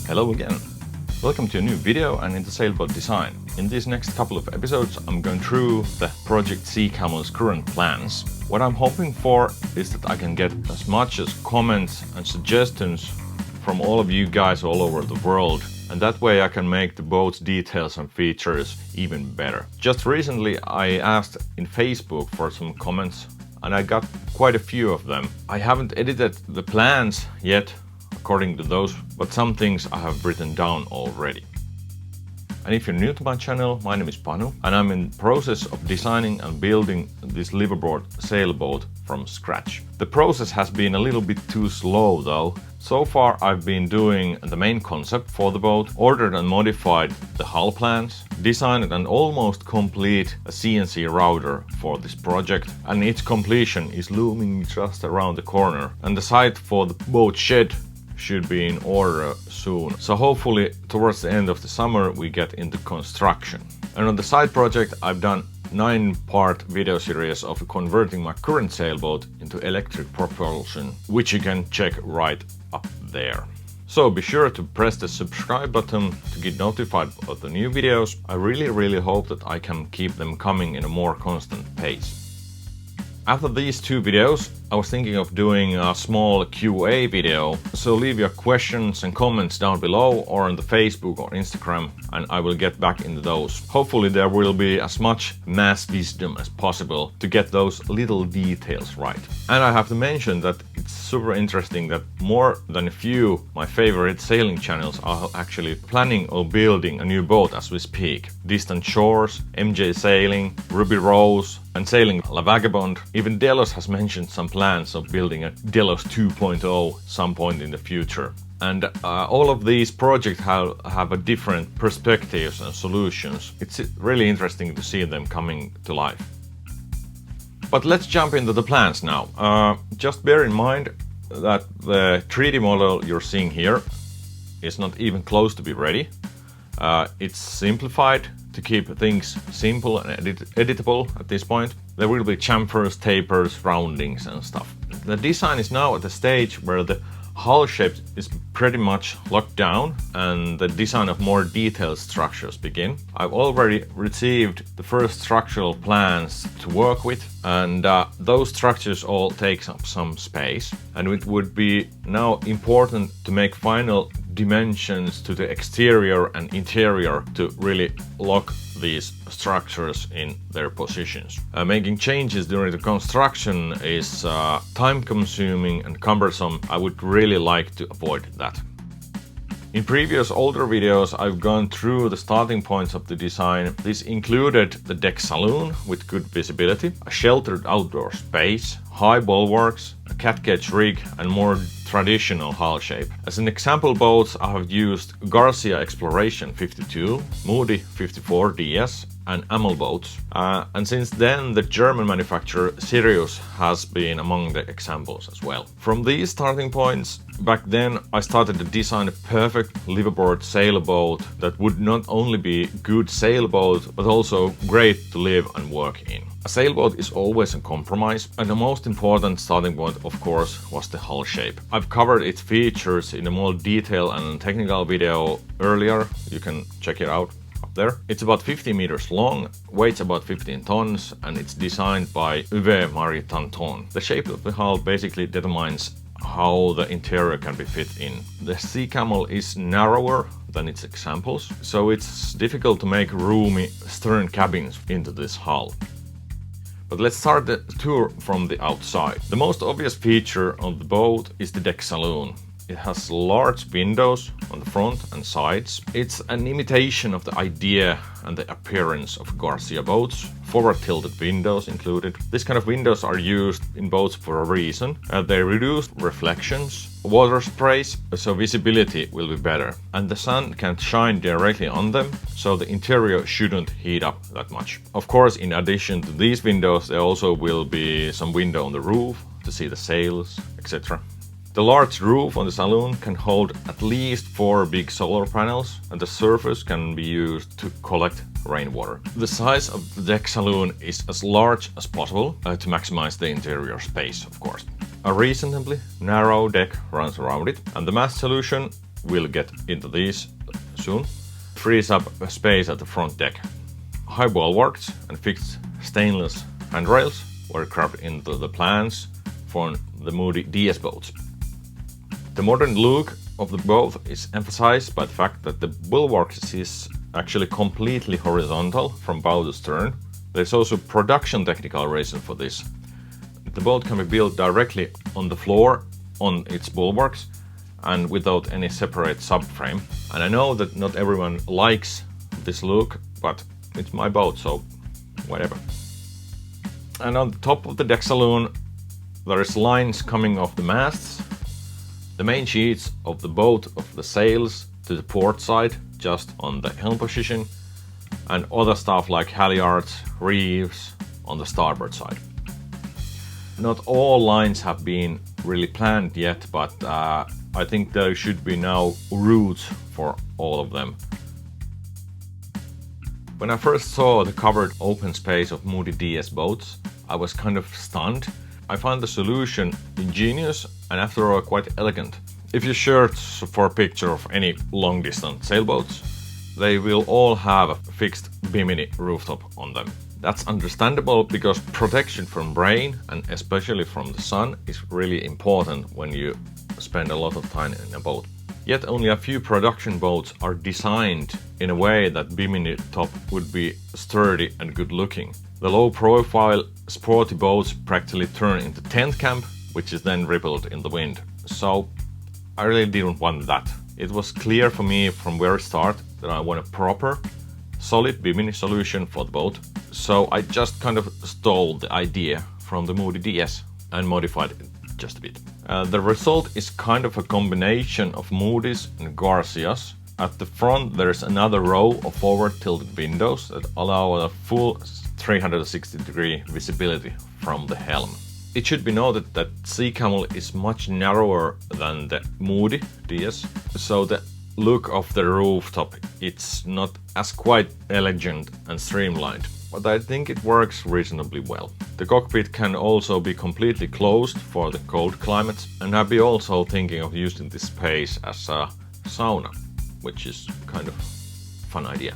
Hello again. Welcome to a new video and into sailboat design. In these next couple of episodes I'm going through the Project Seacamel's current plans. What I'm hoping for is that I can get as much as comments and suggestions from all of you guys all over the world, and that way I can make the boat's details and features even better. Just recently I asked in Facebook for some comments and I got quite a few of them. I haven't edited the plans yet according to those, but some things I have written down already. And if you're new to my channel, my name is Panu and I'm in the process of designing and building this liveaboard sailboat from scratch. The process has been a little bit too slow though. So far I've been doing the main concept for the boat, ordered and modified the hull plans, designed and almost complete a CNC router for this project, and its completion is looming just around the corner, and the site for the boat shed should be in order soon. So hopefully towards the end of the summer we get into construction. And on the side project I've done 9-part video series of converting my current sailboat into electric propulsion, which you can check right up there. So be sure to press the subscribe button to get notified of the new videos. I really hope that I can keep them coming in a more constant pace. After these 2 videos, I was thinking of doing a small QA video, so leave your questions and comments down below or on the Facebook or Instagram and I will get back into those. Hopefully there will be as much mass wisdom as possible to get those little details right. And I have to mention that it's super interesting that more than a few my favorite sailing channels are actually planning or building a new boat as we speak. Distant Shores, MJ Sailing, Ruby Rose and Sailing La Vagabond. Even Delos has mentioned some plans of building a Delos 2.0 some point in the future. And all of these projects have a different perspectives and solutions. It's really interesting to see them coming to life. But let's jump into the plans now. Just bear in mind that the 3D model you're seeing here is not even close to be ready. It's simplified to keep things simple and editable at this point. There will be chamfers, tapers, roundings and stuff. The design is now at the stage where the hull shape is pretty much locked down and the design of more detailed structures begin. I've already received the first structural plans to work with, and those structures all take up some space, and it would be now important to make final dimensions to the exterior and interior to really lock these structures in their positions. Making changes during the construction is time consuming and cumbersome. I would really like to avoid that. In previous older videos I've gone through the starting points of the design. This included the deck saloon with good visibility, a sheltered outdoor space, high bulwarks, a cat cage rig and more traditional hull shape. As an example boats I have used Garcia Exploration 52, Moody 54 DS and Amel boats, and since then the German manufacturer Sirius has been among the examples as well. From these starting points, back then I started to design a perfect liveaboard sailboat that would not only be a good sailboat but also great to live and work in. A sailboat is always a compromise, and the most important starting point of course was the hull shape. I've covered its features in a more detailed and technical video earlier, you can check it out up there. It's about 50 meters long, weighs about 15 tons and it's designed by Uwe Marie Tanton. The shape of the hull basically determines how the interior can be fit in. The Seacamel is narrower than its examples, so it's difficult to make roomy stern cabins into this hull. But let's start the tour from the outside. The most obvious feature of the boat is the deck saloon. It has large windows on the front and sides. It's an imitation of the idea and the appearance of Garcia boats. Forward tilted windows included. This kind of windows are used in boats for a reason. They reduce reflections, water sprays, so visibility will be better. And the sun can't shine directly on them, so the interior shouldn't heat up that much. Of course, in addition to these windows, there also will be some window on the roof to see the sails, etc. The large roof on the saloon can hold at least 4 big solar panels and the surface can be used to collect rainwater. The size of the deck saloon is as large as possible to maximize the interior space, of course. A reasonably narrow deck runs around it, and the mast solution will get into these soon. Frees up space at the front deck. High bulwarks and fixed stainless handrails were carved into the plans for the Moody DS boats. The modern look of the boat is emphasized by the fact that the bulwarks is actually completely horizontal from bow to stern. There's also production technical reason for this. The boat can be built directly on the floor on its bulwarks and without any separate subframe. And I know that not everyone likes this look, but it's my boat, so whatever. And on the top of the deck saloon, there is lines coming off the masts, the main sheets of the boat of the sails to the port side, just on the helm position, and other stuff like halyards, reefs on the starboard side. Not all lines have been really planned yet, but I think there should be now routes for all of them. When I first saw the covered open space of Moody DS boats, I was kind of stunned. I found the solution ingenious and after all quite elegant. If you search for a picture of any long-distance sailboats, they will all have a fixed bimini rooftop on them. That's understandable because protection from rain and especially from the sun is really important when you spend a lot of time in a boat. Yet only a few production boats are designed in a way that bimini top would be sturdy and good looking. The low profile sporty boats practically turn into tent camp, which is then rippled in the wind. So I really didn't want that. It was clear for me from very start that I want a proper, solid bimini solution for the boat. So I just kind of stole the idea from the Moody DS and modified it just a bit. The result is kind of a combination of Moody's and Garcias. At the front there's another row of forward tilted windows that allow a full 360-degree visibility from the helm. It should be noted that Seacamel is much narrower than the Moody DS, so the look of the rooftop it's not as quite elegant and streamlined, but I think it works reasonably well. The cockpit can also be completely closed for the cold climates, and I'll be also thinking of using this space as a sauna, which is kind of a fun idea.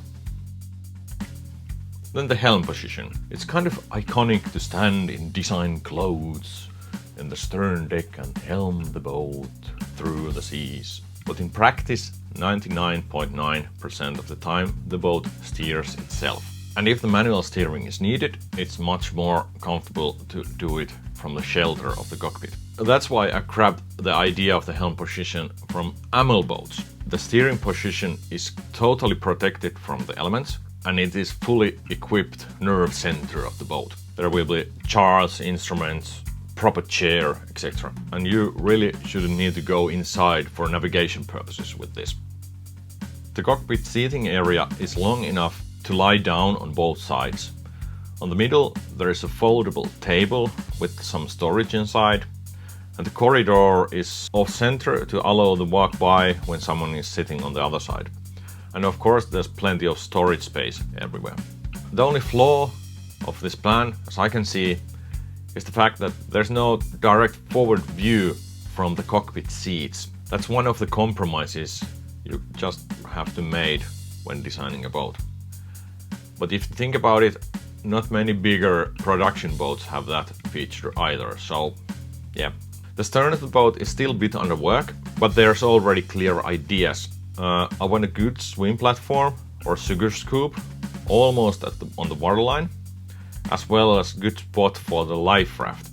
Then the helm position. It's kind of iconic to stand in design clothes in the stern deck and helm the boat through the seas. But in practice, 99.9% of the time the boat steers itself. And if the manual steering is needed, it's much more comfortable to do it from the shelter of the cockpit. That's why I grabbed the idea of the helm position from AML boats. The steering position is totally protected from the elements, and it is fully equipped nerve center of the boat. There will be charts, instruments, proper chair, etc. And you really shouldn't need to go inside for navigation purposes with this. The cockpit seating area is long enough to lie down on both sides. On the middle there is a foldable table with some storage inside, and the corridor is off center to allow the walk by when someone is sitting on the other side. And of course there's plenty of storage space everywhere. The only flaw of this plan, as I can see, is the fact that there's no direct forward view from the cockpit seats. That's one of the compromises you just have to make when designing a boat. But if you think about it, not many bigger production boats have that feature either, so yeah. The stern of the boat is still a bit under work, but there's already clear ideas. I want a good swim platform or sugar scoop, almost on the waterline, as well as good spot for the life raft.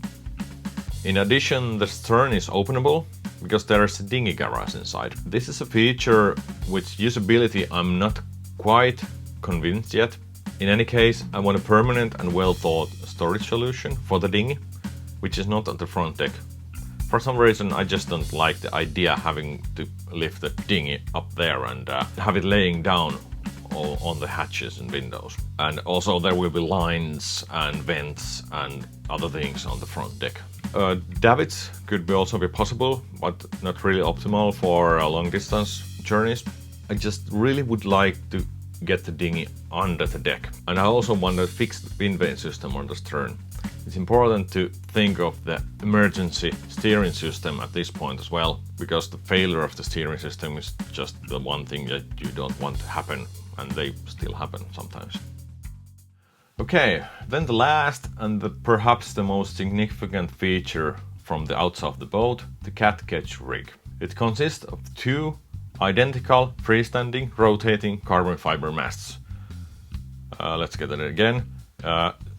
In addition, the stern is openable because there is a dinghy garage inside. This is a feature which usability I'm not quite convinced yet. In any case, I want a permanent and well thought storage solution for the dinghy, which is not at the front deck. For some reason I just don't like the idea having to lift the dinghy up there and have it laying down on the hatches and windows. And also there will be lines and vents and other things on the front deck. Davits could also be possible, but not really optimal for long distance journeys. I just really would like to get the dinghy under the deck. And I also want a fixed wind vane system on the stern. It's important to think of the emergency steering system at this point as well, because the failure of the steering system is just the one thing that you don't want to happen, and they still happen sometimes. Okay, then the last and perhaps the most significant feature from the outside of the boat, the cat catch rig. It consists of two identical freestanding rotating carbon fiber masts. Let's get it again.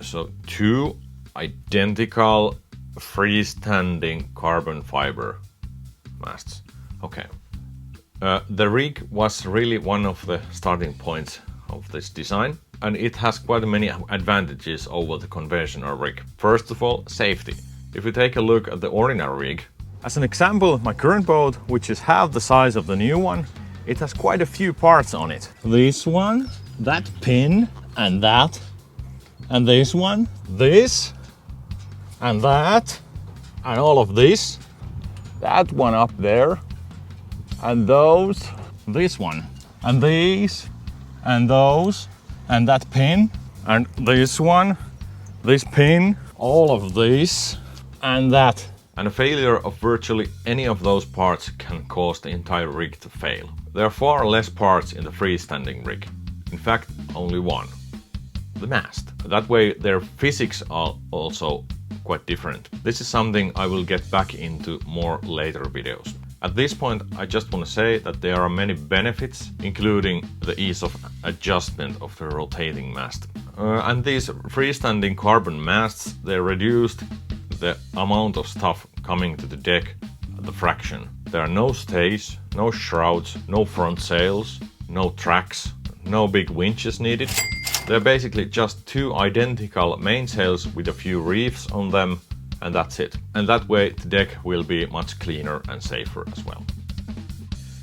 So two identical freestanding carbon fiber masts. Okay. The rig was really one of the starting points of this design, and it has quite many advantages over the conventional rig. First of all, safety. If we take a look at the ordinary rig, as an example, my current boat, which is half the size of the new one, it has quite a few parts on it. This one, that pin, and that, and this one, this, and that, and all of this, that one up there, and those, this one, and these, and those, and that pin, and this one, this pin, all of this, and that. And a failure of virtually any of those parts can cause the entire rig to fail. There are far less parts in the freestanding rig. In fact, only one. The mast. That way their physics are also quite different. This is something I will get back into more later videos. At this point, I just want to say that there are many benefits, including the ease of adjustment of the rotating mast. And these freestanding carbon masts, they reduced the amount of stuff coming to the deck at the fraction. There are no stays, no shrouds, no front sails, no tracks, no big winches needed. They're basically just two identical mainsails with a few reefs on them, and that's it. And that way the deck will be much cleaner and safer as well.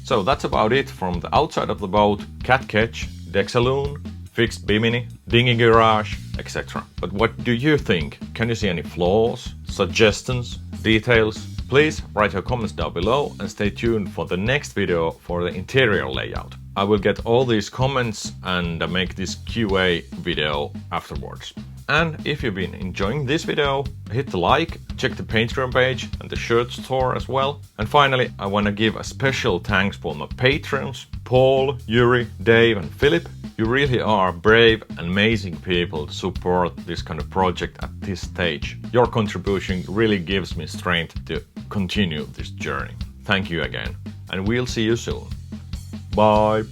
So that's about it from the outside of the boat: cat catch, deck saloon, fixed bimini, dinghy garage, etc. But what do you think? Can you see any flaws, suggestions, details? Please write your comments down below and stay tuned for the next video for the interior layout. I will get all these comments and make this QA video afterwards. And if you've been enjoying this video, hit the like, check the Patreon page and the shirt store as well. And finally, I want to give a special thanks for my patrons, Paul, Yuri, Dave and Philip. You really are brave and amazing people to support this kind of project at this stage. Your contribution really gives me strength to continue this journey. Thank you again, and we'll see you soon. Bye!